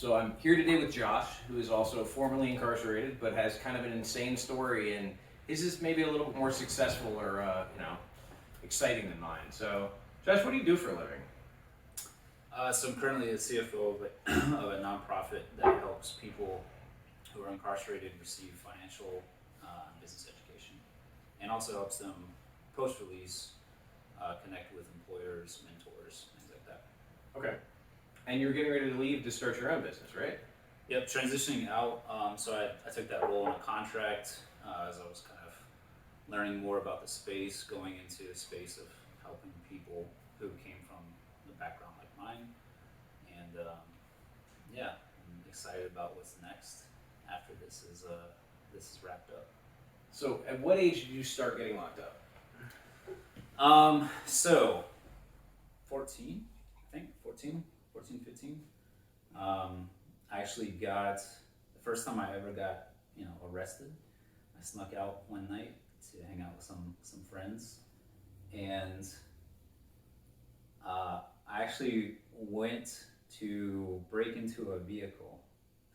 So I'm here today with Josh, who is also formerly incarcerated, but has kind of an insane story, and his is maybe a little bit more successful or exciting than mine. So, Josh, what do you do for a living? So I'm currently a CFO of a nonprofit that helps people who are incarcerated receive financial business education, and also helps them post-release connect with employers, mentors, things like that. Okay. And you're getting ready to leave to start your own business, right? Yep, transitioning out. So I took that role in a contract as I was kind of learning more about the space, going into a space of helping people who came from a background like mine. And yeah, I'm excited about what's next after this is wrapped up. So, at what age did you start getting locked up? So 14, I think 14, 15. I actually got the first time I ever got arrested. I snuck out one night to hang out with some friends, and I actually went to break into a vehicle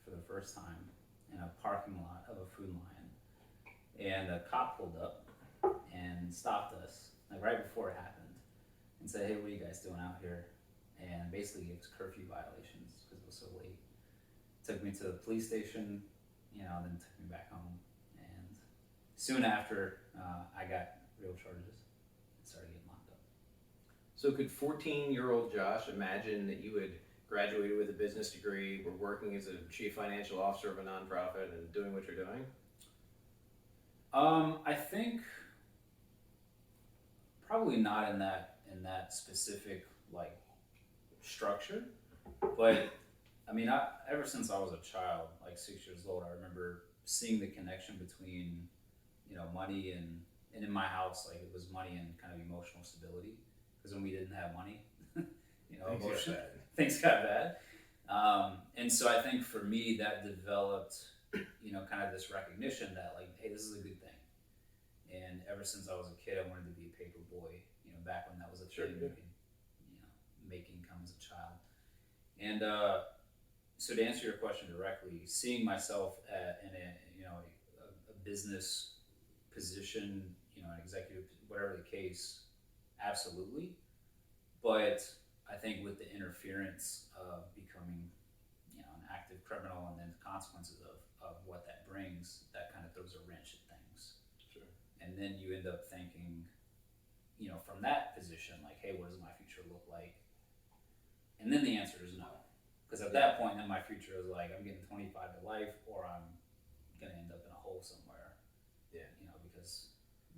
for the first time in a parking lot of a Food Lion, and a cop pulled up and stopped us like right before it happened and said, "Hey, what are you guys doing out here?" And basically it was curfew violations because it was so late. Took me to the police station, then took me back home, and soon after I got real charges and started getting locked up. So, could 14-year-old Josh imagine that you had graduated with a business degree, were working as a chief financial officer of a nonprofit, and doing what you're doing? I think probably not in that specific like structure, but I mean, ever since I was a child, like 6 years old, I remember seeing the connection between money and in my house, like it was money and kind of emotional stability, because when we didn't have money, things got bad. And so I think for me that developed kind of this recognition that like, hey, this is a good thing. And ever since I was a kid, I wanted to be a paper boy. Back when that was a thing, you could make income as a child. And so to answer your question directly, seeing myself in a business position, an executive, whatever the case, absolutely. But I think with the interference of becoming an active criminal and then the consequences of what that brings, that kind of throws a wrench at things. Sure. And then you end up thinking, from that position, like, hey, what does my future look like? And then the answer is no. Because at that point, then my future is like, I'm getting 25 to life, or I'm going to end up in a hole somewhere. Yeah. Because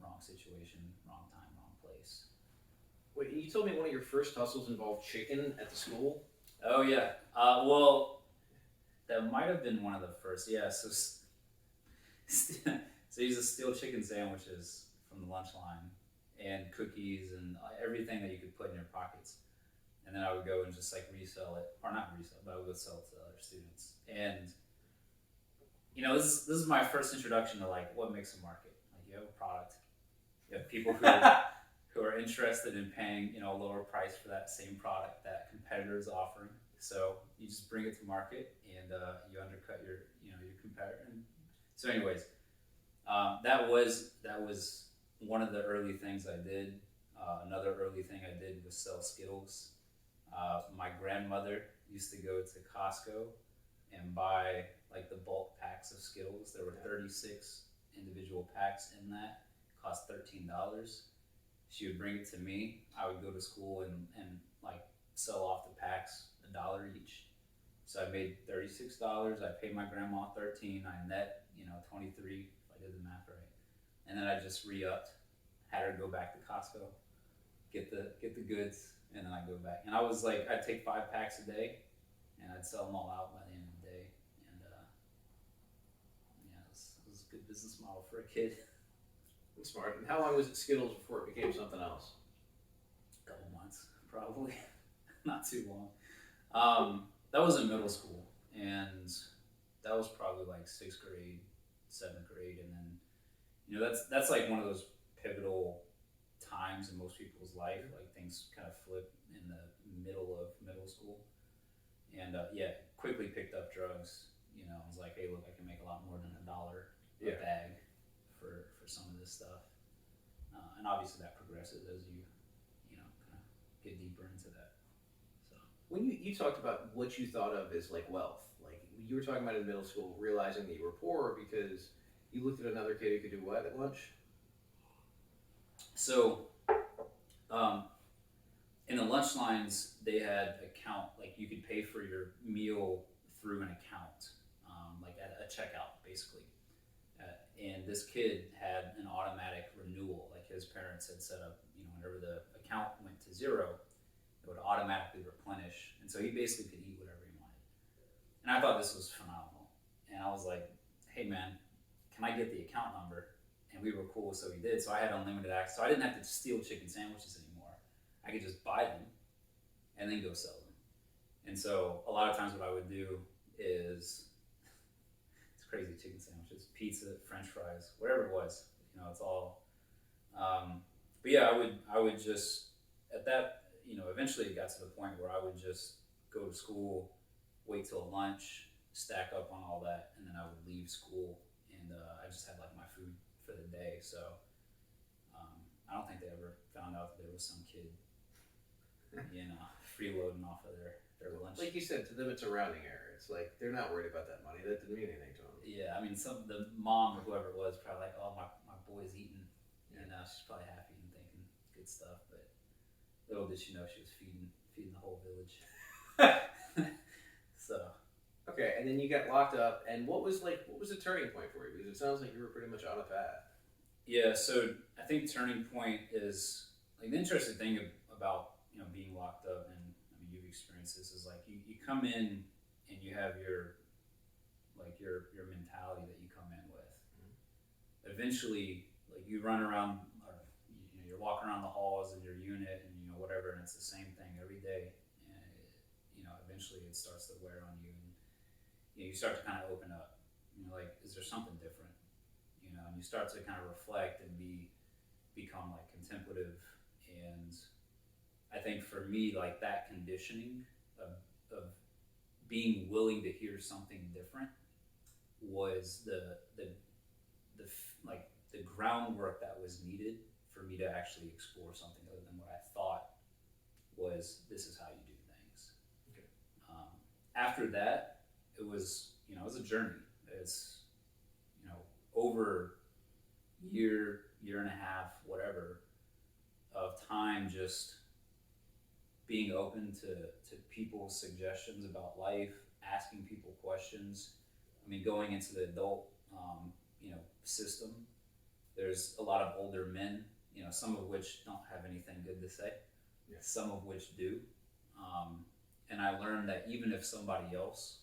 wrong situation, wrong time, wrong place. Wait, you told me one of your first hustles involved chicken at the school? Oh, yeah. Well, that might have been one of the first. Yeah, so he used to steal chicken sandwiches from the lunch line and cookies and everything that you could put in your pockets. And then I would go and just like resell it, or not resell, but I would go sell it to other students. And this is my first introduction to like what makes a market. Like you have a product, you have people who are interested in paying a lower price for that same product that competitor is offering. So you just bring it to market and you undercut your competitor. And so, anyways, that was one of the early things I did. Another early thing I did was sell Skittles. My grandmother used to go to Costco and buy like the bulk packs of Skittles. There were 36 individual packs in that. Cost $13. She would bring it to me. I would go to school and like sell off the packs $1 each. So I made $36. I paid my grandma $13. I net 23 if I did the math right. And then I just re-upped, had her go back to Costco, get the goods, and then I'd go back. And I was like, I'd take 5 packs a day, and I'd sell them all out by the end of the day. And it was a good business model for a kid. That's smart. And how long was it Skittles before it became something else? A couple months, probably. Not too long. That was in middle school, and that was probably like 6th grade, 7th grade, and then that's like one of those pivotal times in most people's life. Like things kind of flip in the middle of middle school, and quickly picked up drugs. You know, I was like, hey, look, I can make a lot more than $1 a Yeah. bag for some of this stuff. And obviously that progresses as you know, kind of get deeper into that. So When you talked about what you thought of as like wealth, like you were talking about in middle school, realizing that you were poor because you looked at another kid who could do what at lunch? So, in the lunch lines, they had account, like you could pay for your meal through an account, like at a checkout, basically. And this kid had an automatic renewal, like his parents had set up, you know, whenever the account went to zero, it would automatically replenish. And so he basically could eat whatever he wanted. And I thought this was phenomenal. And I was like, hey man, can I get the account number? And we were cool, so he did. So I had unlimited access. So I didn't have to steal chicken sandwiches anymore. I could just buy them and then go sell them. And so a lot of times what I would do is, it's crazy, chicken sandwiches, pizza, French fries, whatever it was. You know, it's all. But yeah, I would just at that, you know, eventually it got to the point where I would just go to school, wait till lunch, stack up on all that, and then I would leave school, and I just had like my food for the day. So I don't think they ever found out that there was some kid, you know, freeloading off of their lunch. Like you said, to them it's a rounding error. It's like they're not worried about that money. That didn't mean anything to them. Yeah, I mean, the mom or whoever it was probably like, oh, my boy's eating. You know, she's probably happy and thinking good stuff. But little did she know she was feeding the whole village. So. Okay, and then you got locked up. And what was the turning point for you? Because it sounds like you were pretty much on a path. Yeah, so I think turning point is like the interesting thing about, you know, being locked up, and I mean you've experienced this, is like you come in and you have your mentality that you come in with. Mm-hmm. Eventually, like you run around, or you know, you're walking around the halls of your unit, and you know whatever, and it's the same thing every day. And you know, eventually it starts to wear on you, and you know, you start to kind of open up. You know, like, is there something different? You know, and you start to kind of reflect and become like contemplative. And I think for me, like that conditioning of being willing to hear something different was the groundwork that was needed for me to actually explore something other than what I thought was, this is how you do things. Okay. After that, it was a journey. It's, you know, over year and a half, whatever, of time just being open to people's suggestions about life, asking people questions. I mean, going into the adult, you know, system, there's a lot of older men, you know, some of which don't have anything good to say, yeah. Some of which do. And I learned that even if somebody else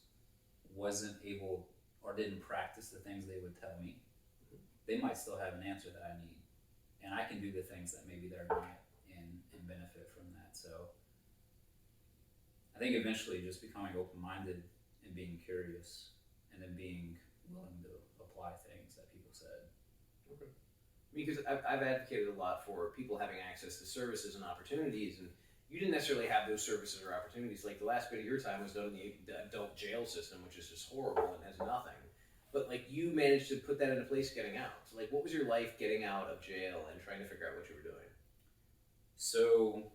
wasn't able or didn't practice the things they would tell me, they might still have an answer that I need. And I can do the things that maybe they're not, and benefit from that. So I think eventually just becoming open-minded and being curious, and then being willing to apply things that people said. Okay. Because I've advocated a lot for people having access to services and opportunities, and you didn't necessarily have those services or opportunities. Like the last bit of your time was done in the adult jail system, which is just horrible and has nothing. But like you managed to put that into place getting out. So like, what was your life getting out of jail and trying to figure out what you were doing? So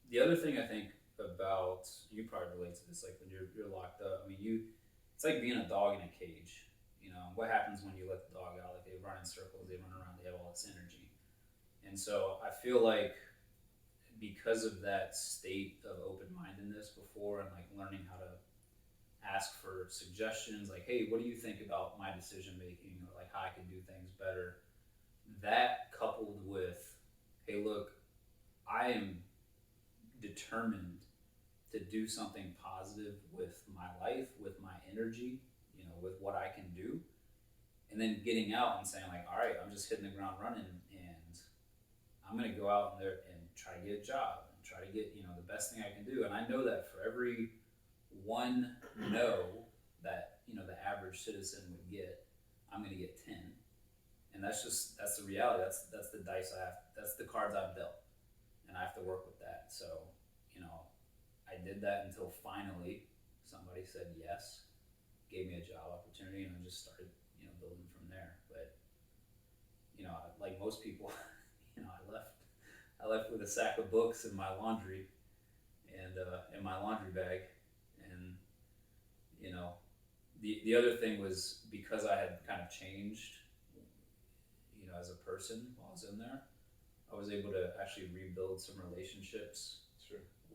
the other thing I think about, you probably relate to this, like when you're locked up. I mean, it's like being a dog in a cage. You know, what happens when you let the dog out? Like they run in circles, they run around, they have all this energy. And so I feel like because of that state of open-mindedness before, and like learning how to ask for suggestions, like, hey, what do you think about my decision making, or like how I can do things better, that coupled with, hey, look, I am determined to do something positive with my life, with my energy, you know, with what I can do. And then getting out and saying like, all right, I'm just hitting the ground running, and I'm going to go out there and try to get a job and try to get, you know, the best thing I can do. And I know that for every one no that, you know, the average citizen would get, I'm going to get 10. And that's the reality. That's the dice that's the cards I've dealt. And I have to work with that. So, you know, I did that until finally somebody said yes. gave me a job opportunity, and I just started, building from there. But like most people, I left with a sack of books in my laundry and in my laundry bag, and the other thing was because I had kind of changed, as a person while I was in there, I was able to actually rebuild some relationships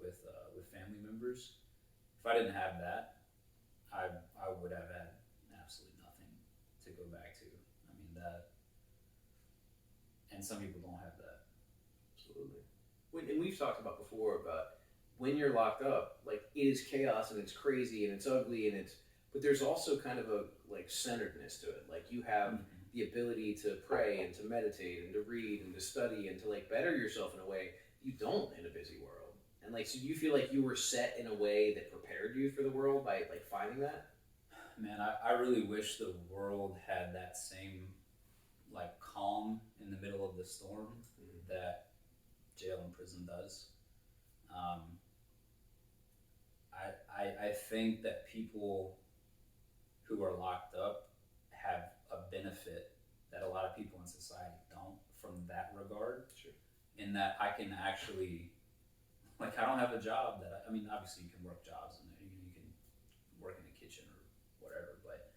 with family members. If I didn't have that, I would have had absolutely nothing to go back to. I mean that, and some people don't have that. Absolutely. And we've talked about before about when you're locked up, like it is chaos and it's crazy and it's ugly but there's also kind of a like centeredness to it. Like you have the ability to pray and to meditate and to read and to study and to like better yourself in a way you don't in a busy world. And like, so you feel like you were set in a way that prepared you for the world by like finding that? Man, I really wish the world had that same like calm in the middle of the storm that jail and prison does. I think that people who are locked up have a benefit that a lot of people in society don't from that regard. Sure. In that I can actually, like, I don't have a job I mean, obviously you can work jobs and you can work in the kitchen or whatever, but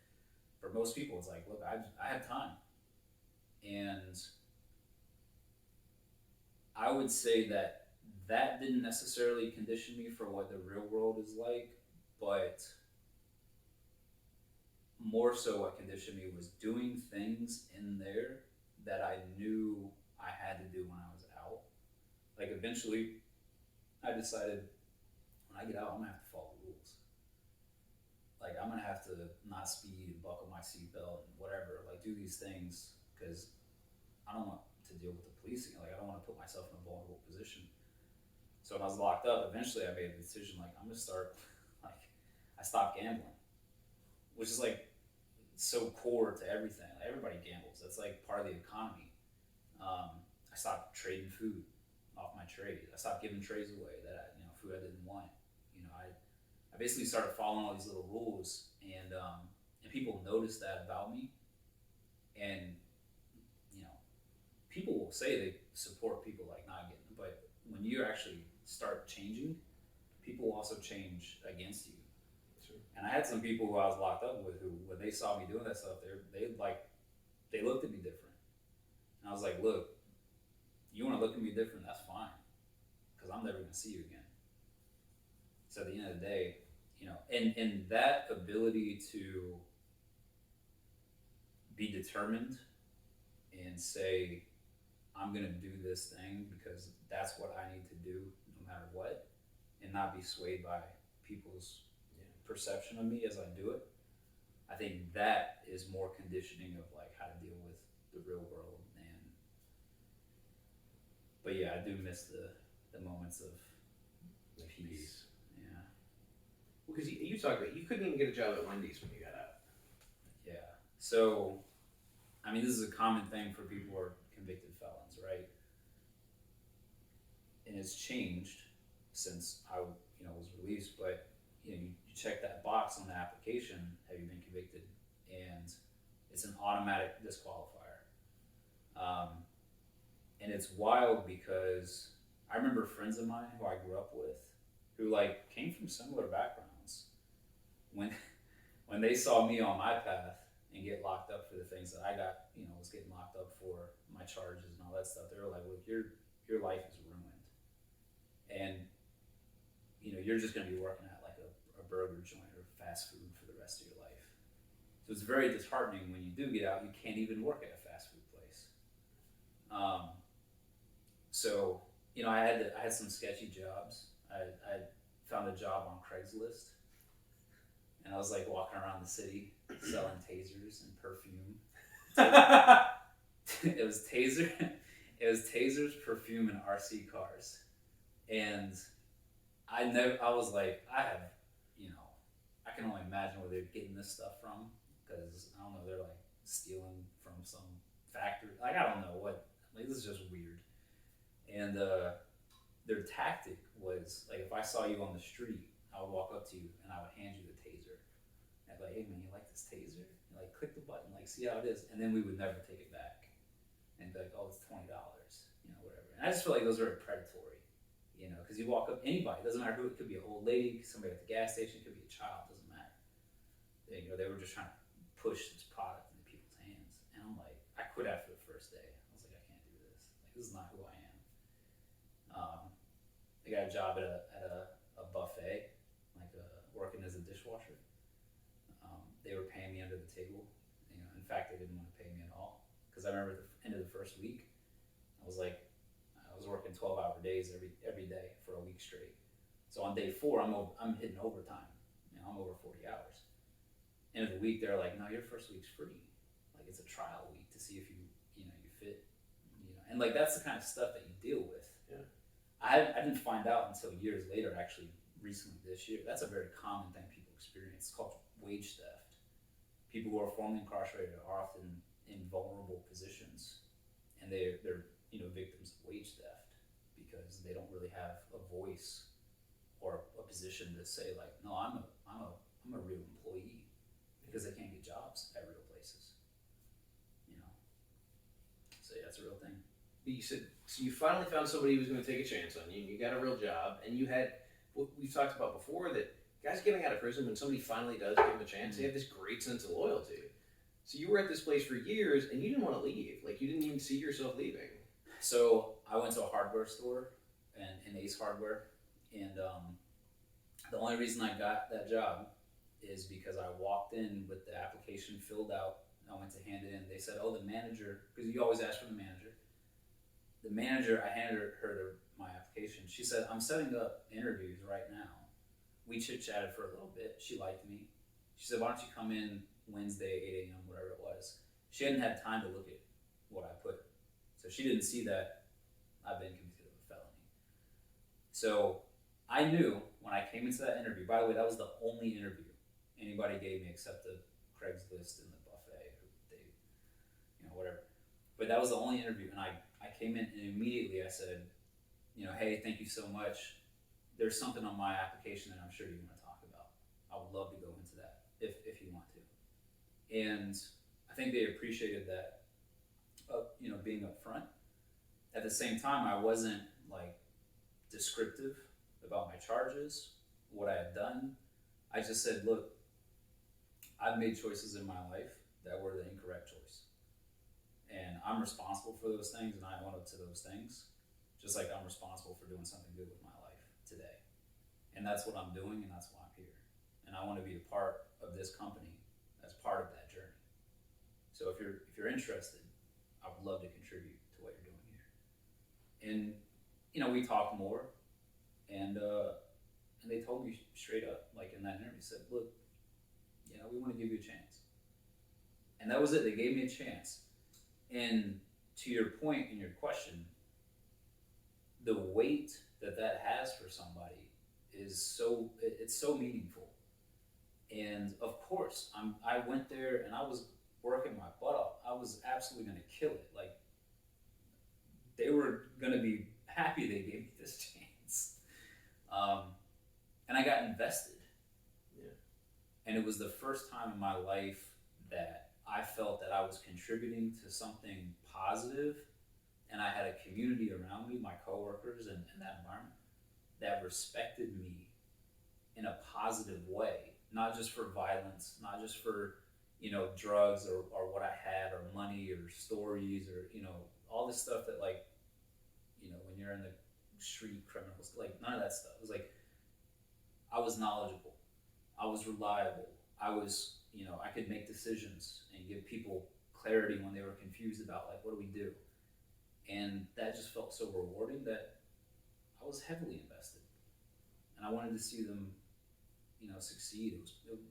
for most people it's like, look, I have time. And I would say that didn't necessarily condition me for what the real world is like, but more so what conditioned me was doing things in there that I knew I had to do when I was out. Like eventually I decided when I get out, I'm gonna have to follow the rules. Like I'm gonna have to not speed and buckle my seatbelt and whatever, like do these things because I don't want to deal with the policing. Like I don't want to put myself in a vulnerable position. So when I was locked up, eventually I made a decision like I'm gonna start, like I stopped gambling, which is like so core to everything. Like everybody gambles. That's like part of the economy. I stopped trading food off my trade. I stopped giving trays away that food I didn't want. I basically started following all these little rules, and people noticed that about me. And people will say they support people like not getting it, but when you actually start changing, people will also change against you. Sure. And I had some people who I was locked up with who, when they saw me doing that stuff, they looked at me different. And I was like, look, you want to look at me different, that's fine, because I'm never going to see you again. So at the end of the day, and that ability to be determined and say, I'm going to do this thing because that's what I need to do no matter what, and not be swayed by people's perception of me as I do it. I think that is more conditioning of like how to deal with the real world. But yeah, I do miss the moments of peace. Yeah. Well, because you talked about you couldn't even get a job at Wendy's when you got out. Yeah. So, I mean, this is a common thing for people who are convicted felons, right? And it's changed since I was released, but you check that box on the application, have you been convicted? And it's an automatic disqualifier. And it's wild because I remember friends of mine who I grew up with who like came from similar backgrounds. When they saw me on my path and get locked up for the things that I got, was getting locked up for, my charges and all that stuff, they were like, look, your life is ruined. And you're just going to be working at like a burger joint or fast food for the rest of your life. So it's very disheartening when you do get out, you can't even work at a fast food place. So I had some sketchy jobs. I found a job on Craigslist, and I was like walking around the city selling tasers and perfume. It was tasers, perfume, and RC cars, and I was like, I can only imagine where they're getting this stuff from, because I don't know, they're like stealing from some factory. Like I don't know what. Like this is just weird. And their tactic was like, if I saw you on the street, I would walk up to you and I would hand you the taser. And like, hey man, you like this taser? You like click the button, like see how it is, and then we would never take it back, and be like, oh, it's $20, whatever. And I just feel like those are predatory, because you walk up anybody, doesn't matter who, it could be an old lady, somebody at the gas station, it could be a child, doesn't matter. They were just trying to push this product into people's hands, and I'm like, I quit after the first day. I was like, I can't do this. Like this is not who I am. I got a job at a buffet, like working as a dishwasher. They were paying me under the table. In fact, they didn't want to pay me at all. Because I remember at the end of the first week, I was working 12-hour days every day for a week straight. So on day 4, I'm hitting overtime. I'm over 40 hours. End of the week, they're like, no, your first week's free. Like it's a trial week to see if you fit. And like that's the kind of stuff that you deal with. Yeah. I didn't find out until years later, actually, recently this year. That's a very common thing people experience. It's called wage theft. People who are formerly incarcerated are often in vulnerable positions, and they're victims of wage theft because they don't really have a voice or a position to say like, no, I'm a real employee, because they can't get jobs at real places. So yeah, it's a real thing. You said, so you finally found somebody who was going to take a chance on you, and you got a real job, and you had what we've talked about before, that guys getting out of prison, when somebody finally does give them a chance, they have this great sense of loyalty. So you were at this place for years, and you didn't want to leave. Like you didn't even see yourself leaving. So I went to a hardware store, in Ace Hardware, and the only reason I got that job is because I walked in with the application filled out. I went to hand it in. They said, oh, the manager, because you always ask for the manager. The manager, I handed her my application. She said, I'm setting up interviews right now. We chit-chatted for a little bit. She liked me. She said, why don't you come in Wednesday, 8 a.m., whatever it was. She hadn't had time to look at what I put. So she didn't see that I've been convicted of a felony. So I knew when I came into that interview, by the way, that was the only interview anybody gave me except the Craigslist and the buffet, whatever. But that was the only interview, and I came in and immediately I said, hey, thank you so much. There's something on my application that I'm sure you want to talk about. I would love to go into that if you want to. And I think they appreciated that, being upfront. At the same time, I wasn't like descriptive about my charges, what I had done. I just said, look, I've made choices in my life that were the incorrect choice. And I'm responsible for those things, and I own up to those things, just like I'm responsible for doing something good with my life today. And that's what I'm doing, and that's why I'm here. And I want to be a part of this company as part of that journey. So if you're interested, I would love to contribute to what you're doing here. And we talked more, and they told me straight up, like in that interview, said, look, we want to give you a chance. And that was it. They gave me a chance. And to your point in your question, the weight that has for somebody is it's so meaningful. And of course, I went there and I was working my butt off. I was absolutely going to kill it. Like they were going to be happy they gave me this chance. And I got invested. Yeah. And it was the first time in my life that I felt that I was contributing to something positive, and I had a community around me, my coworkers and that environment, that respected me in a positive way, not just for violence, not just for drugs or what I had or money or stories or all this stuff that when you're in the street criminals, like none of that stuff. It was like I was knowledgeable, I was reliable, I was I could make decisions and give people clarity when they were confused about like what do we do, and that just felt so rewarding that I was heavily invested, and I wanted to see them succeed.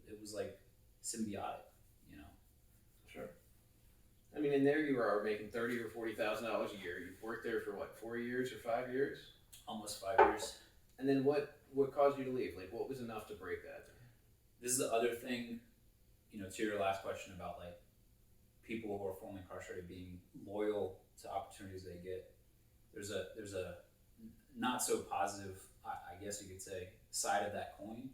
It was like symbiotic. Sure. I mean, in there you are making $30,000 or $40,000 a year. You've worked there for what, 4 years or 5 years? Almost 5 years. And then what caused you to leave? Like, what was enough to break that? This is the other thing, to your last question about like people who are formerly incarcerated being loyal to opportunities they get. There's a not so positive, I guess you could say, side of that coin,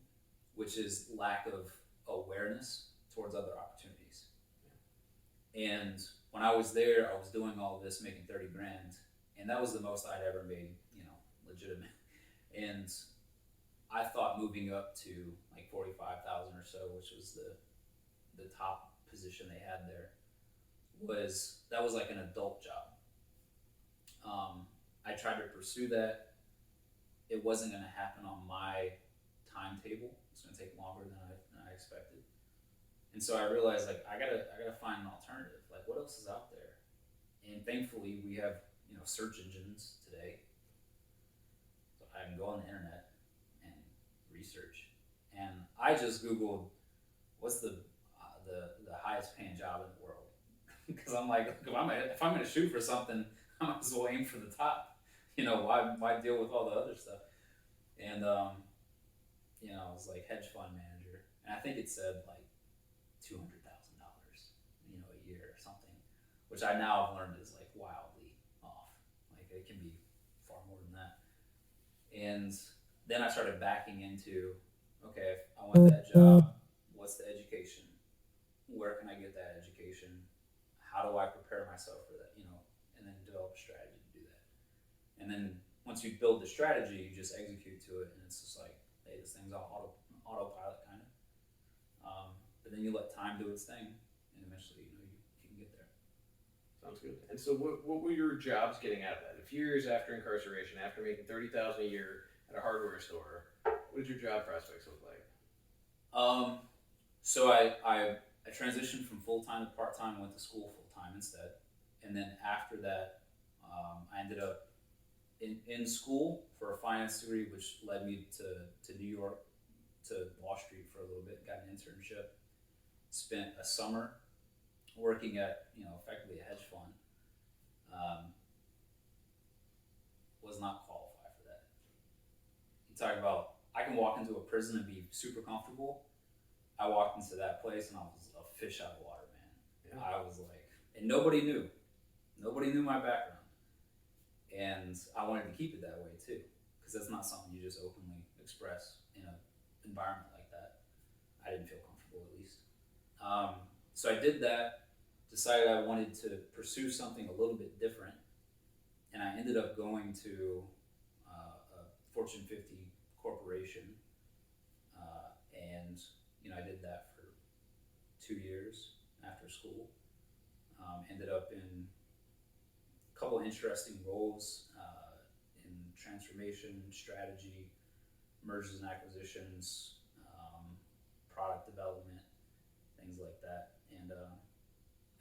which is lack of awareness towards other opportunities. And when I was there, I was doing all this, making 30 grand, and that was the most I'd ever made, legitimate. And I thought moving up to like 45,000 or so, which was the top position they had there, was like an adult job. I tried to pursue that. It wasn't going to happen on my timetable. It's going to take longer than I expected. And so I realized, like, I gotta find an alternative. Like, what else is out there? And thankfully, we have search engines today, so I can go on the internet and research. And I just Googled what's the highest paying job in the world, because I'm like, if I'm gonna shoot for something, I might as well aim for the top. Why deal with all the other stuff? And it was like hedge fund manager, and I think it said like $200,000, a year or something, which I now have learned is like wildly off. Like it can be far more than that. And then I started backing into, okay, if I want that job, what's the education? Where can I get that education? How do I prepare myself for that? And then develop a strategy to do that. And then once you build the strategy, you just execute to it, and it's just like, hey, this thing's all autopilot kind of. But then you let time do its thing, and eventually, you can get there. Sounds good. And so, what were your jobs getting out of that? A few years after incarceration, after making $30,000 a year at a hardware store, what did your job prospects look like? So I transitioned from full time to part time. Went to school full time instead, and then after that, I ended up in school for a finance degree, which led me to New York, to Wall Street for a little bit. Got an internship. Spent a summer working at effectively a hedge fund. Was not qualified for that. You talk about, I can walk into a prison and be super comfortable. I walked into that place and I was a fish out of water, man. Yeah. I was like, and nobody knew my background, and I wanted to keep it that way too, because that's not something you just openly express in an environment like that. I didn't feel comfortable, at least. So I did that, decided I wanted to pursue something a little bit different, and I ended up going to a Fortune 50 corporation, and I did that for 2 years after school. Ended up in a couple of interesting roles in transformation, strategy, mergers and acquisitions, product development, things like that. And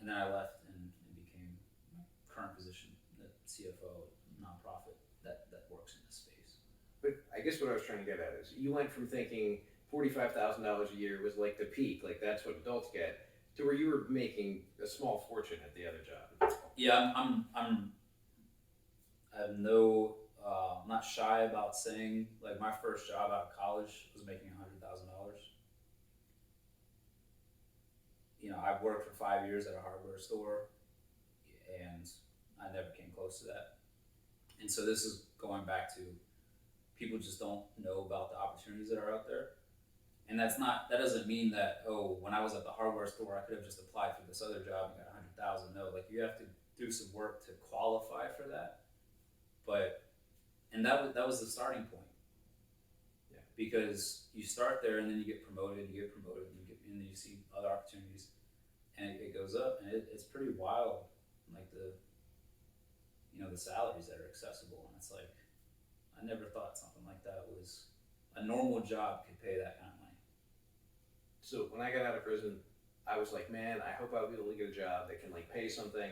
then I left and became my current position, the CFO nonprofit that works in this space. But I guess what I was trying to get at is, you went from thinking $45,000 a year was like the peak, like that's what adults get, to where you were making a small fortune at the other job. Yeah, I'm not shy about saying, like, my first job out of college was making $100,000. I've worked for 5 years at a hardware store, and I never came close to that. And so this is going back to, people just don't know about the opportunities that are out there. And that doesn't mean that, when I was at the hardware store, I could have just applied for this other job and got 100,000. No, like, you have to do some work to qualify for that. And that was the starting point. Yeah. Because you start there, and then you get promoted, and then you see other opportunities, and it goes up, and it's pretty wild, like the salaries that are accessible. And it's like, I never thought something like that was a normal job could pay that kind of money. So when I got out of prison, I was like, man, I hope I'll be able to get a job that can like pay something.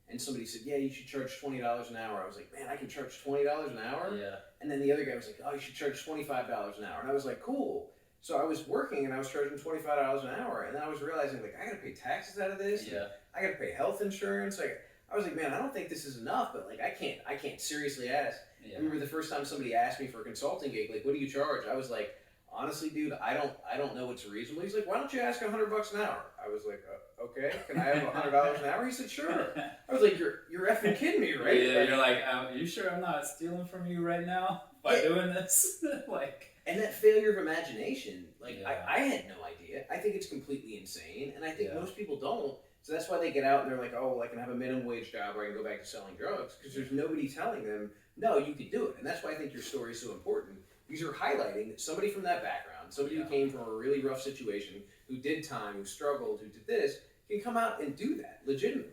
And somebody said, yeah, you should charge $20 an hour. I was like, man, I can charge $20 an hour? Yeah. And then the other guy was like, oh, you should charge $25 an hour. And I was like, cool. So I was working and I was charging $25 an hour. And then I was realizing, like, I got to pay taxes out of this. Yeah. I got to pay health insurance. Like, I was like, man, I don't think this is enough, but like, I can't seriously ask. Yeah. I remember the first time somebody asked me for a consulting gig, like, what do you charge? I was like, honestly, dude, I don't know what's reasonable. He's like, why don't you ask $100 an hour? I was like, okay, can I have $100 an hour? He said, sure. I was like, you're effing kidding me, right? Yeah, you're like, are you sure I'm not stealing from you right now by doing this? Like, and that failure of imagination, like, yeah. I had no idea. I think it's completely insane. And I think Yeah. most people don't. So that's why they get out and they're like, oh, well, I can have a minimum wage job or I can go back to selling drugs, because there's nobody telling them, no, you could do it. And that's why I think your story is so important, because you're highlighting that somebody from that background, somebody Yeah. who came from a really rough situation, who did time, who struggled, who did this, can come out and do that legitimately.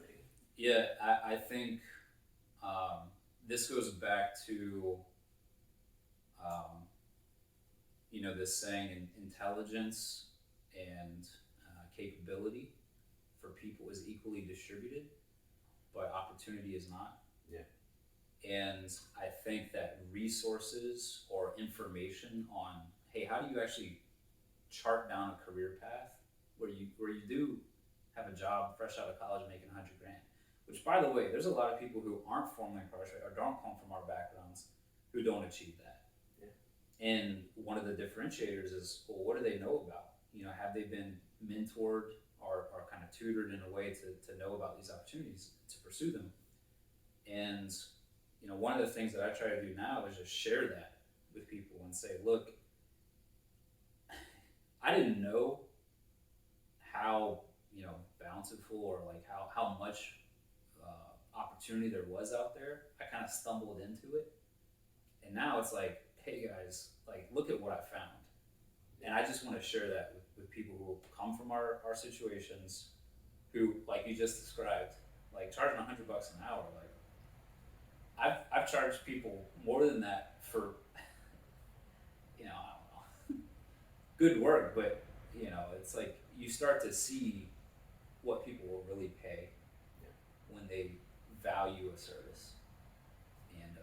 Yeah, I think this goes back to, um, this saying, intelligence and capability for people is equally distributed, but opportunity is not. Yeah. And I think that resources or information on, hey, how do you actually chart down a career path where you do have a job fresh out of college making 100 grand. Which, by the way, there's a lot of people who aren't formally incarcerated or don't come from our backgrounds who don't achieve that. Yeah. And one of the differentiators is, well, what do they know about? Have they been mentored or kind of tutored in a way to know about these opportunities to pursue them? And one of the things that I try to do now is just share that with people and say, look, I didn't know how bountiful or like how much opportunity there was out there. I kind of stumbled into it, and now it's like, hey guys, like look at what I found, and I just want to share that with people who come from our situations, who, like you just described, like charging $100 an hour. Like I've charged people more than that for I don't know, good work, but it's like you start to see what people will really pay when they value a service, and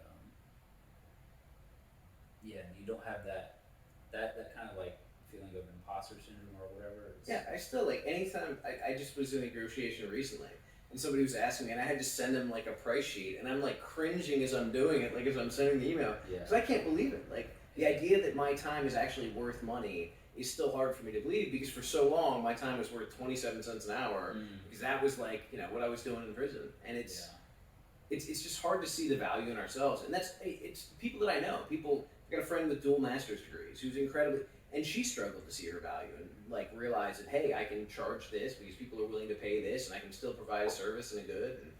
and you don't have that kind of like feeling of imposter syndrome or whatever. Yeah, I still like anytime I just was in a negotiation recently, and somebody was asking me, and I had to send them like a price sheet, and I'm like cringing as I'm doing it, like as I'm sending the email, because I can't believe it. Like the idea that my time is actually worth money is still hard for me to believe, because for so long my time was worth 27 cents an hour, because that was like what I was doing in prison, and it's just hard to see the value in ourselves, and it's people that I know. I got a friend with dual master's degrees who's incredibly, and she struggled to see her value and like realize that, hey, I can charge this because people are willing to pay this, and I can still provide a service and a good, and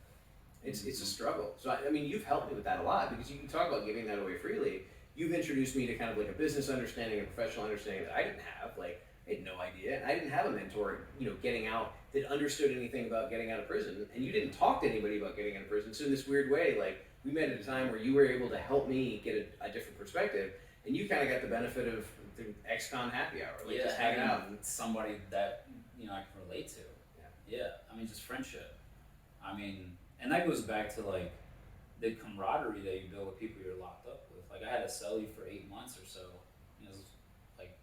it's a struggle. So I mean, you've helped me with that a lot, because you can talk about giving that away freely. You've introduced me to kind of like a business understanding, a professional understanding that I didn't have. Like I had no idea, and I didn't have a mentor, getting out, that understood anything about getting out of prison, and you didn't talk to anybody about getting out of prison. So in this weird way, like we met at a time where you were able to help me get a different perspective, and you kind of got the benefit of the ex-con happy hour, like just hanging out. Somebody that I can relate to. Yeah. I mean, just friendship. I mean, and that goes back to like the camaraderie that you build with people you're locked up with. Like I had a cellie for 8 months or so. It was like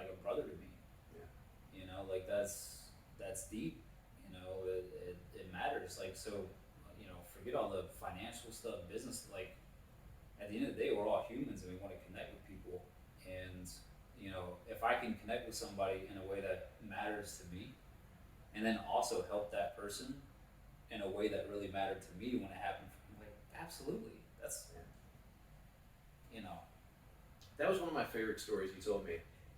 a brother to me. Yeah. Like that's deep. It matters. Like so, forget all the financial stuff, business. Like at the end of the day, we're all humans and we want to connect with people. And if I can connect with somebody in a way that matters to me, and then also help that person in a way that really mattered to me when it happened, I'm like, absolutely. That's That was one of my favorite stories you told me.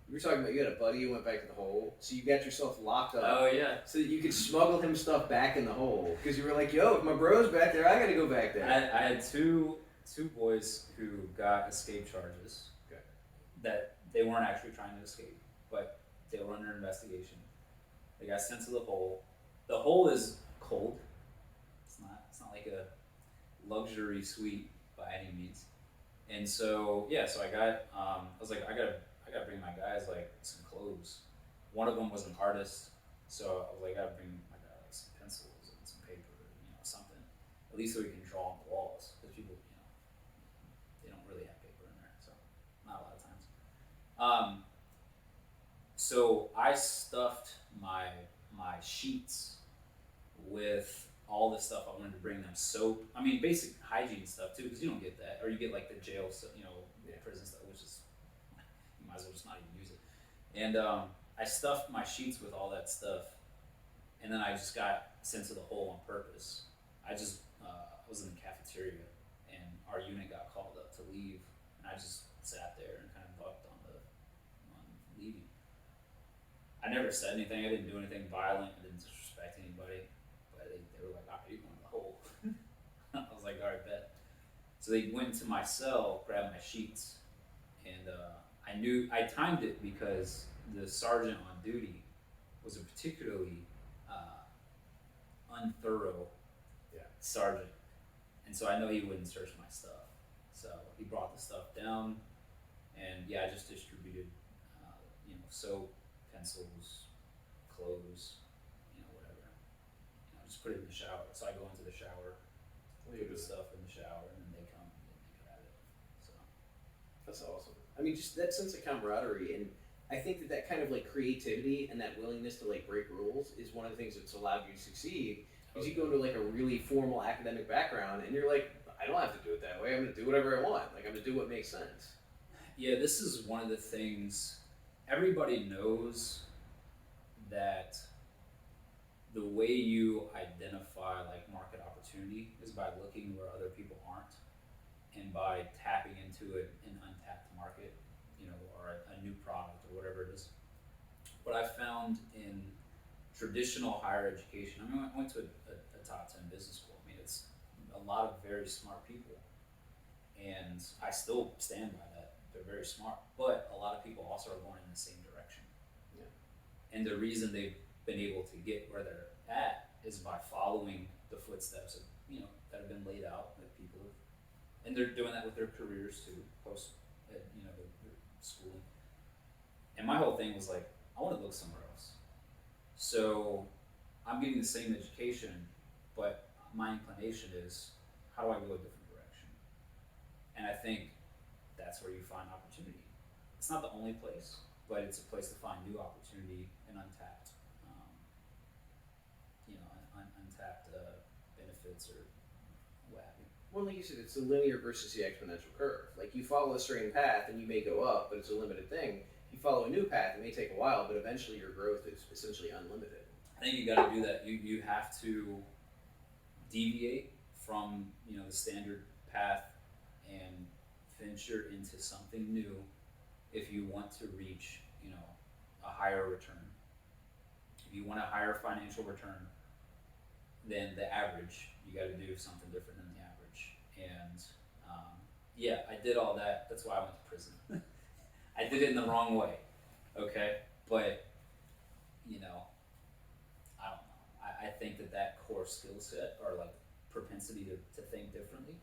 You were talking about you had a buddy who went back to the hole, so you got yourself locked up. Oh yeah. So that you could smuggle him stuff back in the hole, because you were like, yo, if my bro's back there, I gotta go back there. I had two boys who got escape charges. Okay. That they weren't actually trying to escape, but they were under investigation. They got sent to the hole. The hole is cold. It's not like a luxury suite by any means. And so I was like, I gotta bring my guys like some clothes. One of them was an artist, so I was like, I gotta bring my guy like some pencils and some paper, something, at least so we can draw on the walls, because people, they don't really have paper in there, so not a lot of times. So I stuffed my sheets with all the stuff I wanted to bring them. Soap, I mean, basic hygiene stuff too, because you don't get that, or you get like the jail stuff, prison stuff, which is, you might as well just not even use it. And I stuffed my sheets with all that stuff, and then I just got sent to the hole on purpose. I was in the cafeteria, and our unit got called up to leave, and I just sat there and kind of bucked on leaving. I never said anything. I didn't do anything violent. I didn't disrespect anybody. But they were like, "All right, you're going to the hole." I was like, "All right, bet." So they went into my cell, grabbed my sheets, and I timed it because the sergeant on duty was a particularly unthorough sergeant, and so I know he wouldn't search my stuff. So he brought the stuff down, and yeah, I just distributed, soap, pencils, clothes, whatever. Just put it in the shower. So I go into the shower, put the stuff in the shower, and then they come and they grab it. So That's awesome. I mean, just that sense of camaraderie, and I think that kind of like creativity and that willingness to like break rules is one of the things that's allowed you to succeed. Because you go into like a really formal academic background, and you're like, I don't have to do it that way. I'm going to do whatever I want. Like I'm going to do what makes sense. yeah, this is one of the things everybody knows, that the way you identify like market opportunity is by looking where other people aren't, and by tapping into an untapped market, or a new product or whatever it is. What I found in traditional higher education, I mean, I went to a top 10 business school. I mean, it's a lot of very smart people, and I still stand by that. They're very smart, but a lot of people also are going in the same direction. Yeah. And the reason they've been able to get where they're at is by following the footsteps of, that have been laid out that people have, and they're doing that with their careers too, post, their schooling. And my whole thing was like, I want to look somewhere else. So I'm getting the same education, but my inclination is, how do I go a different direction? And I think that's where you find opportunity. It's not the only place, but it's a place to find new opportunity and untapped, untapped benefits or what have you. Well, like you said, it's the linear versus the exponential curve. Like you follow a straight path and you may go up, but it's a limited thing. If you follow a new path, it may take a while, but eventually your growth is essentially unlimited. I think you got to do that. You have to deviate from the standard path and venture into something new if you want to reach a higher return. If you want a higher financial return than the average, you got to do something different than the average. And yeah, I did all that. That's why I went to prison. I did it in the wrong way, okay? But I don't know. I think that core skill set, or like propensity to think differently,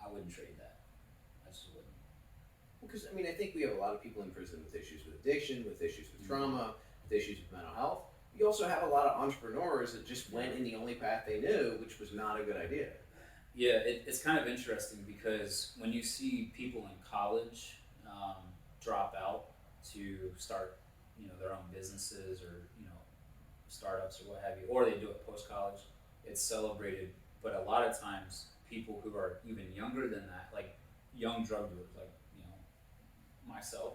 I wouldn't trade that. I just wouldn't. Because, I mean, I think we have a lot of people in prison with issues with addiction, with issues with trauma, with issues with mental health. You also have a lot of entrepreneurs that just went in the only path they knew, which was not a good idea. Yeah, it's kind of interesting because when you see people in college drop out to start, their own businesses or, startups or what have you, or they do it post-college, it's celebrated. But a lot of times people who are even younger than that, like young drug dealers, like, myself,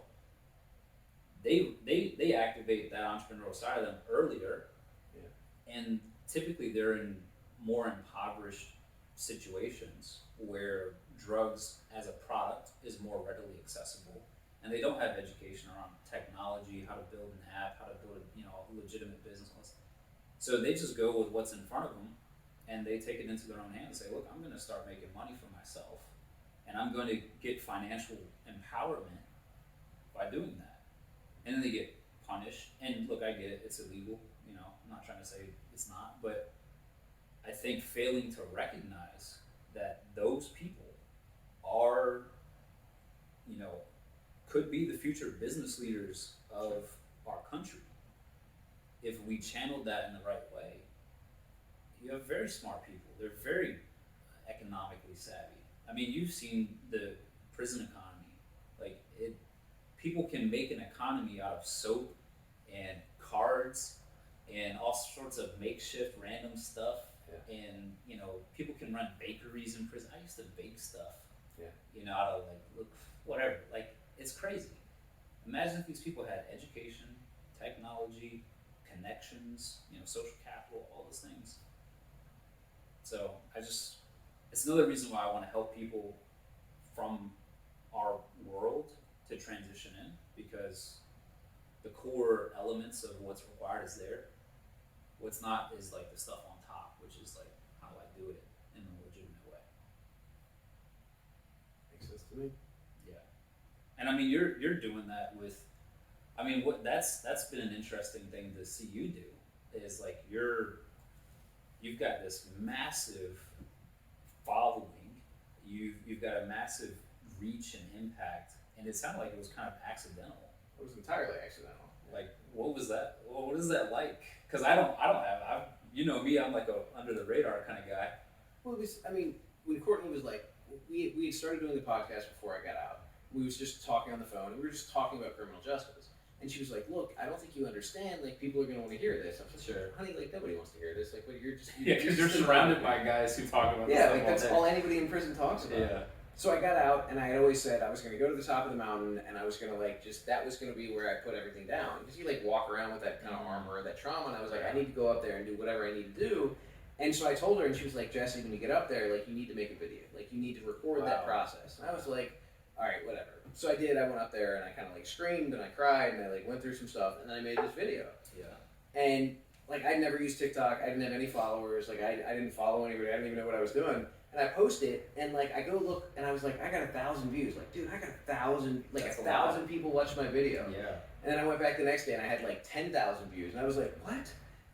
they activate that entrepreneurial side of them earlier. Yeah. And typically they're in more impoverished situations where drugs as a product is more readily accessible, and they don't have education around technology, how to build an app, how to build a legitimate business. So they just go with what's in front of them, and they take it into their own hands and say, look, I'm going to start making money for myself, and I'm going to get financial empowerment by doing that. And then they get punished. And look, I get it, it's illegal. I'm not trying to say it's not, but I think failing to recognize that those people are, could be the future business leaders of our country. If we channeled that in the right way, you have very smart people. They're very economically savvy. I mean, you've seen the prison economy. Like, people can make an economy out of soap and cards and all sorts of makeshift random stuff. Yeah. And people can run bakeries in prison. I used to bake stuff. Yeah. Out of whatever. Like, it's crazy. Imagine if these people had education, technology, connections, social capital, all those things. So it's another reason why I want to help people from our world to transition in, because the core elements of what's required is there. What's not is like the stuff on top, which is like how do I do it in a legitimate way. Makes sense to me. Yeah, and I mean you're doing that with, I mean what that's been an interesting thing to see you do is like you've got this massive following, you've got a massive reach and impact, and it sounded like it was kind of accidental. It was entirely accidental. Like, what was that? What is that like? Because I don't have, you know me, I'm like a under the radar kind of guy. Well, it was, I mean, when Courtney was like, we had started doing the podcast before I got out. We was just talking on the phone, and we were just talking about criminal justice. And she was like, look, I don't think you understand, like, people are going to want to hear this. I was like, Sure. Honey, like, nobody wants to hear this. Like, what, you're just... Yeah, because you're surrounded by guys who talk about this Yeah, stuff like, all that's day. all anybody in prison talks about. Yeah. So I got out, and I had always said I was going to go to the top of the mountain, and I was going to, like, just, that was going to be where I put everything down. Because you, like, walk around with that kind of armor, that trauma, and I was like, I need to go up there and do whatever I need to do. And so I told her, and she was like, Jesse, when you get up there, like, you need to make a video. Like, you need to record that process. And I was like, all right, whatever. So I did. I went up there, and I kind of, like, screamed, and I cried, and I, like, went through some stuff, and then I made this video. Yeah. And, like, I'd never used TikTok. I didn't have any followers. Like, I didn't follow anybody. I didn't even know what I was doing. And I posted it, and, like, I go look, and I was like, I got 1,000 views. Like, dude, I got 1,000, like, That's a 1,000 lot. people watched my video. Yeah. And then I went back the next day, and I had, like, 10,000 views. And I was like, what?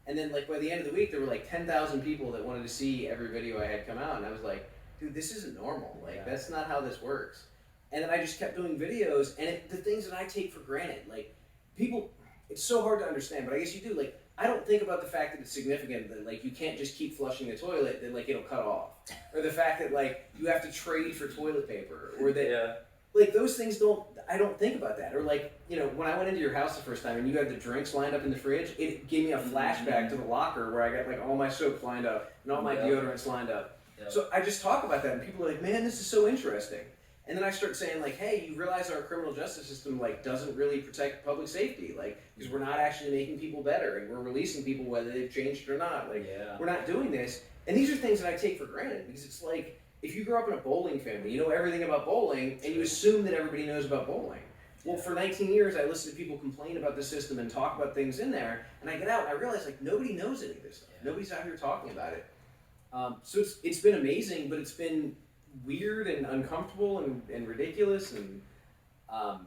And then, like, by the end of the week, there were, like, 10,000 people that wanted to see every video I had come out. And I was like, dude, this isn't normal. Like, Yeah. that's not how this works. And then I just kept doing videos, and the things that I take for granted, like, people, it's so hard to understand, but I guess you do. Like, I don't think about the fact that it's significant that, like, you can't just keep flushing the toilet, that, like, it'll cut off. Or the fact that, like, you have to trade for toilet paper. Or that, Yeah. like, those things I don't think about that. Or, like, you know, when I went into your house the first time and you had the drinks lined up in the fridge, it gave me a flashback to the locker where I got, like, all my soap lined up and all my deodorants lined up. Yeah. So I just talk about that, and people are like, man, this is so interesting. And then I start saying, like, hey, you realize our criminal justice system, like, doesn't really protect public safety, like, because we're not actually making people better, and we're releasing people whether they've changed or not. Like, Yeah. we're not doing this. And these are things that I take for granted, because it's like, if you grow up in a bowling family, you know everything about bowling, and you assume that everybody knows about bowling. Well, for 19 years, I listened to people complain about the system and talk about things in there, and I get out and I realize, like, nobody knows any of this stuff. Yeah. Nobody's out here talking about it. So it's been amazing, but it's been weird and uncomfortable and ridiculous, and I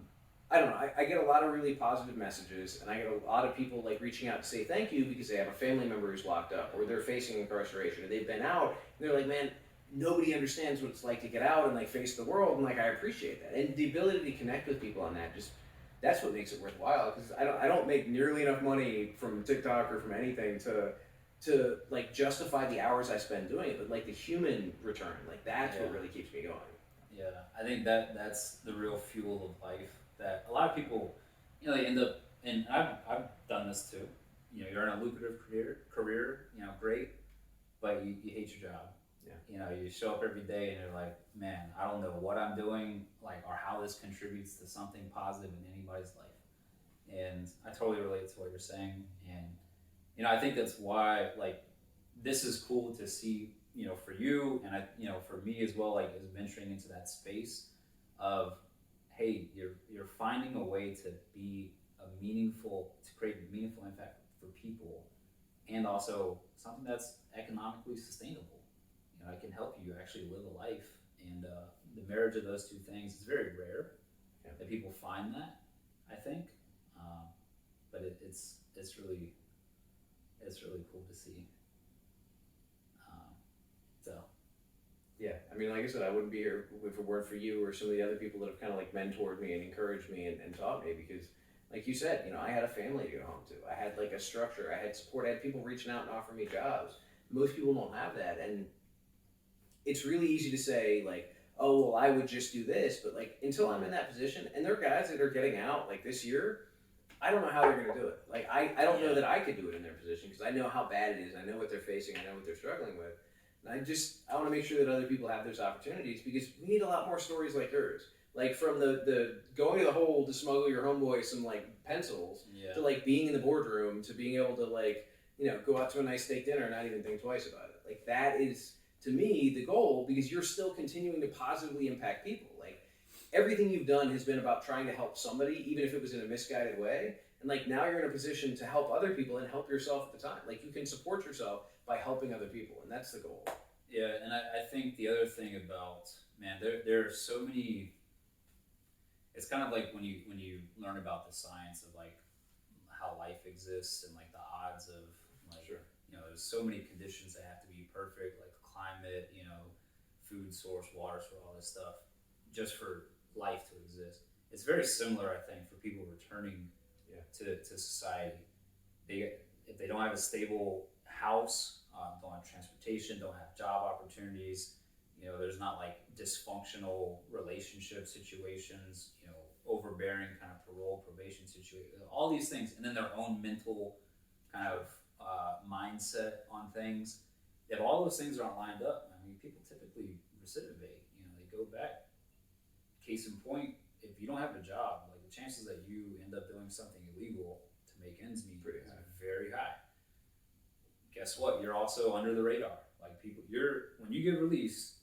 don't know. I get a lot of really positive messages, and I get a lot of people, like, reaching out to say thank you because they have a family member who's locked up, or they're facing incarceration, or they've been out, and they're like, man, nobody understands what it's like to get out and, like, face the world, and, like, I appreciate that. And the ability to connect with people on that, just, that's what makes it worthwhile, because I don't make nearly enough money from TikTok or from anything to like justify the hours I spend doing it, but, like, the human return, like, that's what really keeps me going. Yeah, I think that's the real fuel of life that a lot of people, you know, they end up, and I've done this too. You know, you're in a lucrative career, you know, great, but you hate your job. Yeah. You know, you show up every day and you're like, man, I don't know what I'm doing, like, or how this contributes to something positive in anybody's life. And I totally relate to what you're saying, and you know, I think that's why, like, this is cool to see, you know, for you, and you know, for me as well, like, as venturing into that space of, hey, you're finding a way to create a meaningful impact for people, and also something that's economically sustainable. You know, it can help you actually live a life, and the marriage of those two things is very rare that people find that, I think, but it's really cool to see. Yeah, I mean, like I said, I wouldn't be here if it weren't for you or some of the other people that have kind of, like, mentored me and encouraged me and taught me, because, like you said, you know, I had a family to go home to. I had, like, a structure. I had support. I had people reaching out and offering me jobs. Most people don't have that, and it's really easy to say, like, oh, well, I would just do this, but, like, until I'm in that position, and there are guys that are getting out, like, this year, I don't know how they're going to do it. Like, I don't know that I could do it in their position, because I know how bad it is. I know what they're facing. I know what they're struggling with. And I want to make sure that other people have those opportunities, because we need a lot more stories like yours. Like, from the going to the hole to smuggle your homeboy some, like, pencils, to, like, being in the boardroom, to being able to, like, you know, go out to a nice steak dinner and not even think twice about it. Like, that is, to me, the goal, because you're still continuing to positively impact people. Like, everything you've done has been about trying to help somebody, even if it was in a misguided way. And like now you're in a position to help other people and help yourself at the time. Like you can support yourself by helping other people, and that's the goal. Yeah, and I think the other thing about, man, there are so many. It's kind of like when you learn about the science of like how life exists and like the odds of like Sure. there's so many conditions that have to be perfect, like climate, food source, water source, all this stuff, just for life to exist. It's very similar, I think, for people returning to society. If they don't have a stable house, don't have transportation, don't have job opportunities, there's not like dysfunctional relationship situations, overbearing kind of parole, probation situation, all these things, and then their own mental kind of mindset on things. If all those things aren't lined up, I mean, people typically recidivate. They go back. Case in point, if you don't have a job, like the chances that you end up doing something illegal to make ends meet is very high. Guess what? You're also under the radar. Like when you get released,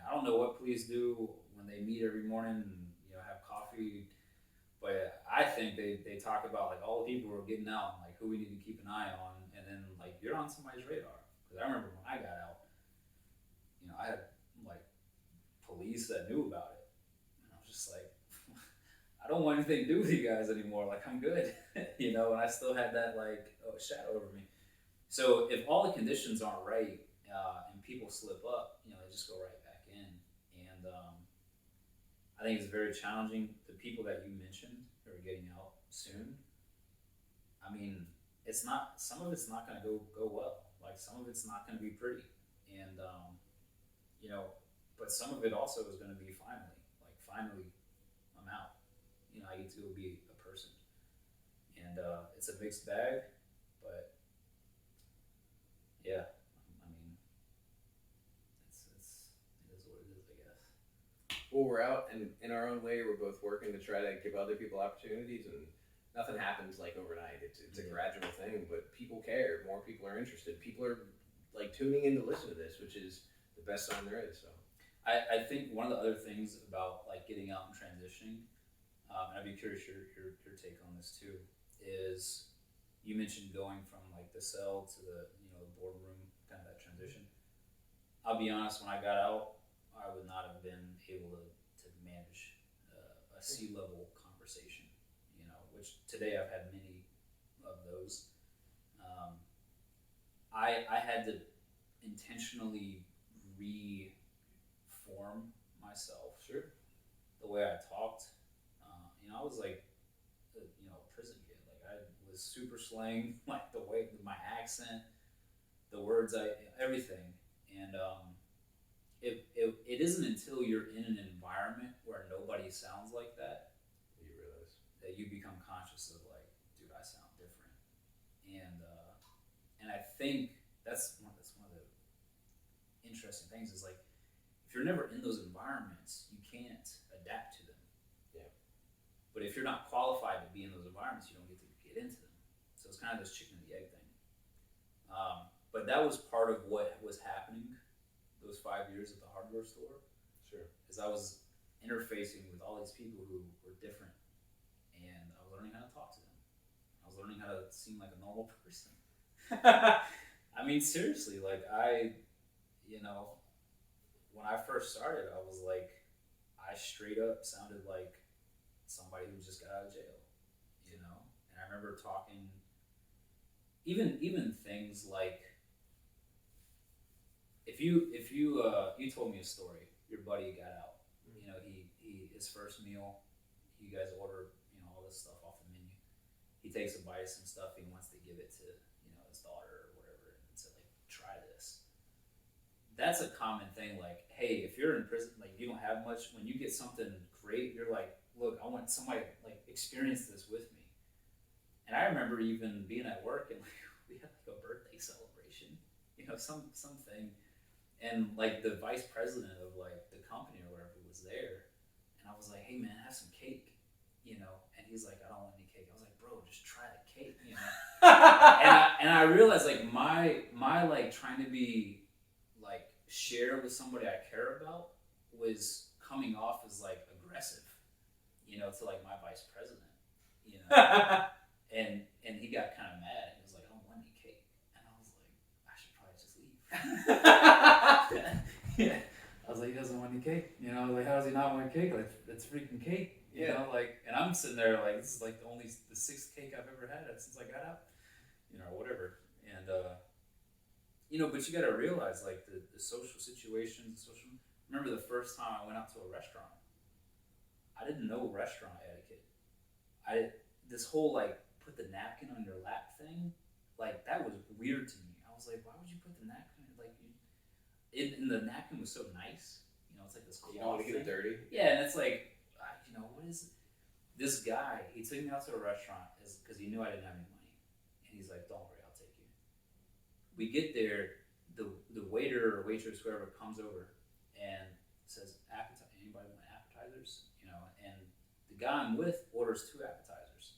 I don't know what police do when they meet every morning and have coffee, but I think they talk about like all the people who are getting out and like who we need to keep an eye on, and then like you're on somebody's radar. Because I remember when I got out, I had like police that knew about it, and I was just like, I don't want anything to do with you guys anymore. Like I'm good, and I still had that like shadow over me. So if all the conditions aren't right and people slip up, they just go right back in. And I think it's very challenging. The people that you mentioned who are getting out soon, I mean, some of it's not going to go well. Like some of it's not going to be pretty. And, but some of it also is going to be finally, I'm out. I get to go be a person. And it's a mixed bag, but yeah, I mean, it is what it is, I guess. Well, we're out, and in our own way, we're both working to try to give other people opportunities, and nothing happens like overnight. It's a gradual thing, but people care. More people are interested. People are like tuning in to listen to this, which is the best sign there is. So, I think one of the other things about like getting out and transitioning, and I'd be curious your take on this too, is you mentioned going from like the cell to the boardroom, kind of that transition. I'll be honest, when I got out, I would not have been able to manage a C-level conversation, which today I've had many of those. I had to intentionally reform myself. sure. The way I talked, I was like, a prison kid. Like I was super slang, like the way my accent, the words, everything, and it isn't until you're in an environment where nobody sounds like that You realize that you become conscious of like, dude, I sound different, and I think that's one of the interesting things is like, if you're never in those environments, you can't adapt to them. Yeah. But if you're not qualified to be in those environments, you don't get to get into them. So it's kind of this chicken and the egg thing. But that was part of what was happening those 5 years at the hardware store. Sure. Is I was interfacing with all these people who were different, and I was learning how to talk to them. I was learning how to seem like a normal person. I mean, seriously, like when I first started, I was like, I straight up sounded like somebody who just got out of jail, And I remember talking, even things like, if you told me a story, your buddy got out, he his first meal, you guys order, all this stuff off the menu. He takes a bite of some stuff, he wants to give it to, his daughter or whatever, and said like, try this. That's a common thing. Like, hey, if you're in prison, like you don't have much, when you get something great, you're like, look, I want somebody to like experience this with me. And I remember even being at work and like we had like a birthday celebration, something, and like the vice president of like the company or whatever was there, and I was like, hey man, have some cake, and he's like, I don't want any cake. I was like, bro, just try the cake, and I realized like my like trying to be like share with somebody I care about was coming off as like aggressive, to like my vice president, and he got kind of mad. He was like, "I don't want any cake," and I was like, "I should probably just leave." Yeah. I was like, "He doesn't want any cake," you know. Like, how does he not want cake? Like, it's freaking cake, you know. Like, and I'm sitting there like, this is like the sixth cake I've ever had since I got out, you know, whatever. And you know, but you got to realize like the social situations, Remember the first time I went out to a restaurant, I didn't know restaurant etiquette. This whole like put the napkin on your lap thing, like that was weird to me. I was like, why would you put the napkin like? And the napkin was so nice, you know. It's like this cloth. You don't want to get it dirty. Yeah, and it's like, you know, what is it? This guy? He took me out to a restaurant because he knew I didn't have any money, and he's like, "Don't worry, I'll take you." We get there, the waiter or waitress, whoever, comes over and says, "Anybody want appetizers?" You know, and the guy I'm with orders 2 appetizers,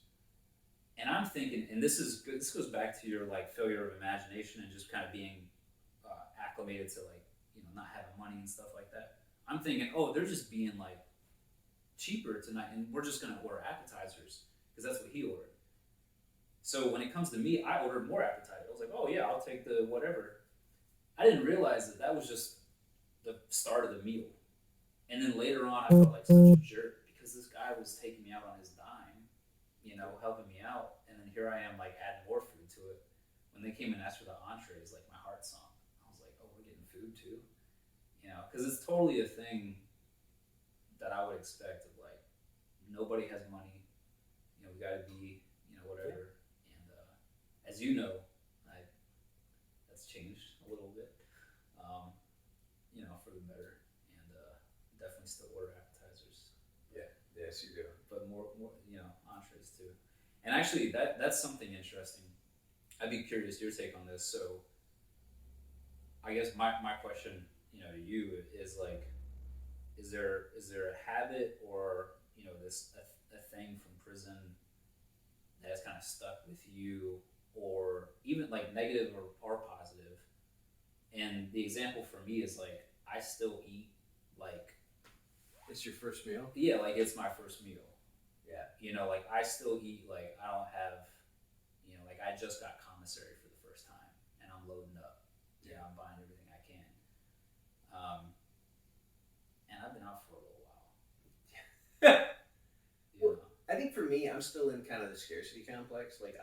and I'm thinking, and this is good. This goes back to your like failure of imagination and just kind of being acclimated to like, you know, not having money and stuff like that. I'm thinking, oh, they're just being like cheaper tonight, and we're just gonna order appetizers because that's what he ordered. So when it comes to me, I ordered more appetizers. I was like, oh yeah, I'll take the whatever. I didn't realize that was just the start of the meal, and then later on, I felt like such a jerk because this guy was taking me out on his dime, you know, helping me out, and then here I am like adding more food to it. When they came and asked for the entrees, like my heart sunk. Food too, you know, because it's totally a thing that I would expect of like nobody has money, you know, we got to be, you know, whatever. And as you know, that's changed a little bit, you know, for the better, and definitely still order appetizers. Yeah, yes, you do. But more, you know, entrees too. And actually, that's something interesting. I'd be curious your take on this. So I guess my question, you know, to you is like, is there a habit or, you know, a thing from prison that's kind of stuck with you, or even like negative or positive? And the example for me is like, I still eat like, it's your first meal? Yeah, like it's my first meal. Yeah. You know, like I still eat, like I don't have, you know, like I just got commissary for the first time and I'm loading up. Yeah, I'm buying everything I can. And I've been out for a little while. Well, I think for me, I'm still in kind of the scarcity complex. Like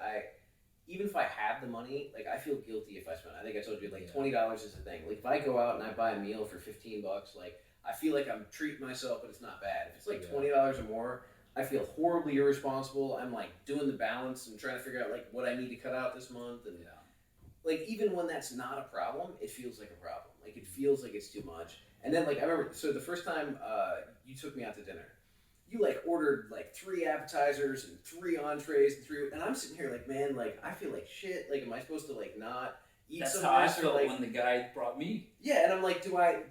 even if I have the money, like I feel guilty if I spend. I think I told you like $20 is a thing. Like if I go out and I buy a meal for $15, like I feel like I'm treating myself, but it's not bad. If it's like $20 or more, I feel horribly irresponsible. I'm like doing the balance and trying to figure out like what I need to cut out this month, and like even when that's not a problem, it feels like a problem. Like it feels like it's too much. And then like I remember, so the first time you took me out to dinner, you like ordered like 3 appetizers and 3 entrees and I'm sitting here like, man, like I feel like shit. Like, am I supposed to like not eat That's some how of I this? felt Or, like, when the guy brought me. yeah, and I'm like, do I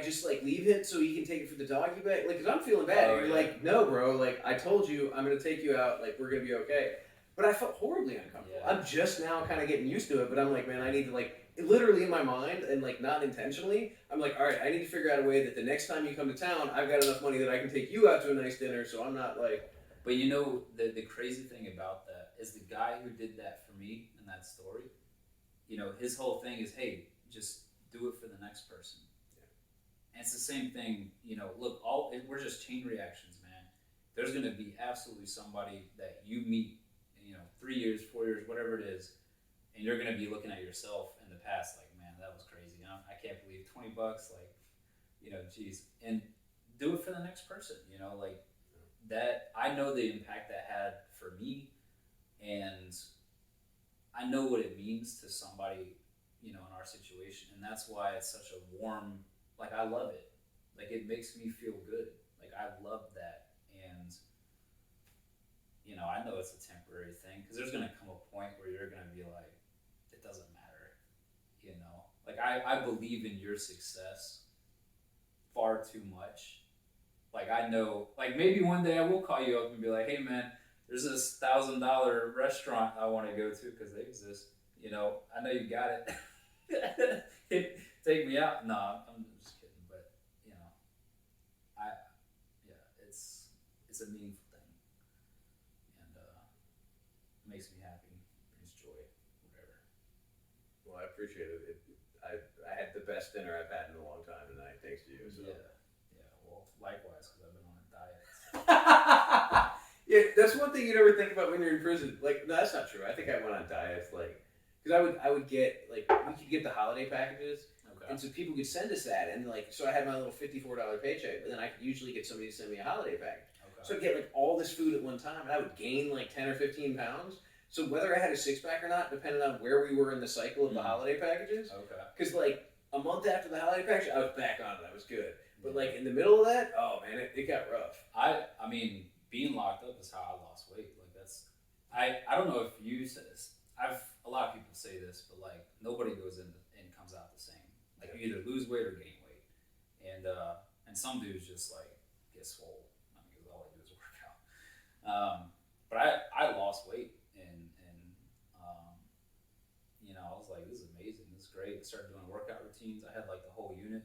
just like leave it so he can take it for the doggy bag? Like, cause I'm feeling bad. And you're like, no, bro. Like, I told you, I'm gonna take you out. Like, we're gonna be okay. But I felt horribly uncomfortable. Yeah. I'm just now kind of getting used to it. But I'm like, man, I need to like, literally in my mind and like not intentionally, I'm like, all right, I need to figure out a way that the next time you come to town, I've got enough money that I can take you out to a nice dinner. So I'm not like. But you know, the crazy thing about that is the guy who did that for me in that story, you know, his whole thing is, hey, just do it for the next person. Yeah. And it's the same thing, you know, look, we're just chain reactions, man. There's going to be absolutely somebody that you meet, you know, 3 years, 4 years, whatever it is, and you're going to be looking at yourself in the past like, man, that was crazy. I can't believe $20, like, you know, geez. And do it for the next person, you know, like that. I know the impact that had for me, and I know what it means to somebody, you know, in our situation. And that's why it's such a warm, like, I love it. Like, it makes me feel good. Like, I love that. And, you know, I know it's a temporary thing, because there's going to come a point where you're going to be like, it doesn't matter, you know? Like, I believe in your success far too much. Like, I know, like, maybe one day I will call you up and be like, hey, man, there's this $1,000 restaurant I want to go to, because they exist. You know, I know you got it. Take me out. No, I'm just kidding. But, you know, it's a meaningful thing. And enjoy whatever. Well, I appreciate it. I had the best dinner I've had in a long time tonight, thanks to you. So. Yeah. Well, likewise, because I've been on a diet. Yeah, that's one thing you never think about when you're in prison. Like, no, that's not true. I think I went on diets, like, because I would get like we could get the holiday packages, Okay. and so people could send us that, and like, so I had my little $54 paycheck, but then I could usually get somebody to send me a holiday package. Okay. So I'd get like all this food at one time, and I would gain like 10 or 15 pounds. So whether I had a six pack or not depended on where we were in the cycle of the holiday packages. Okay. Because like a month after the holiday package, I was back on it. I was good. But like in the middle of that, oh man, it got rough. I mean, being locked up is how I lost weight. Like that's, I don't know if you said this. A lot of people say this, but like nobody goes in and comes out the same. Like you either lose weight or gain weight, and some dudes just like get swole. I mean, 'cause all they do is work out. But I lost weight and I was like, this is amazing. This is great. I started doing workout routines. I had like the whole unit,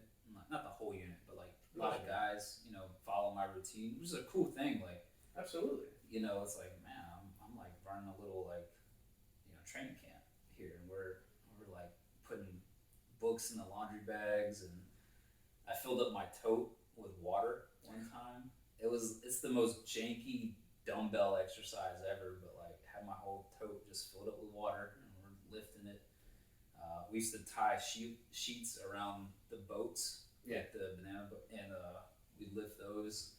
not the whole unit, but like a lot of guys, follow my routine, which is a cool thing. Like, Absolutely. it's like, man, I'm like running a little like, training camp here, and we're like putting books in the laundry bags, and I filled up my tote with water one time. It's the most janky dumbbell exercise ever, but like had my whole tote just filled up with water, and we're lifting it. We used to tie sheets around the boats, like the banana boat, and we'd lift those.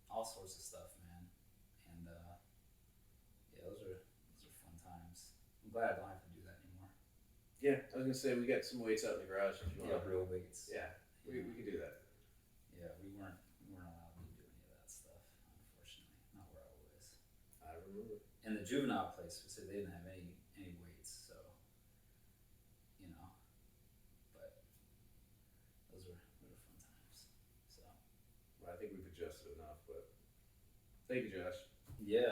All sorts of stuff, man. And those are fun times. I'm glad I don't have to do that anymore. Yeah, I was gonna say we got some weights out in the garage if you want. Real weights. Yeah, we can do that. Yeah, we weren't allowed to do any of that stuff, unfortunately. Not where I was. I remember. And the juvenile place, we said they didn't have any weights, so but those were fun times. So Well, I think we've adjusted enough, but thank you, Josh. yeah.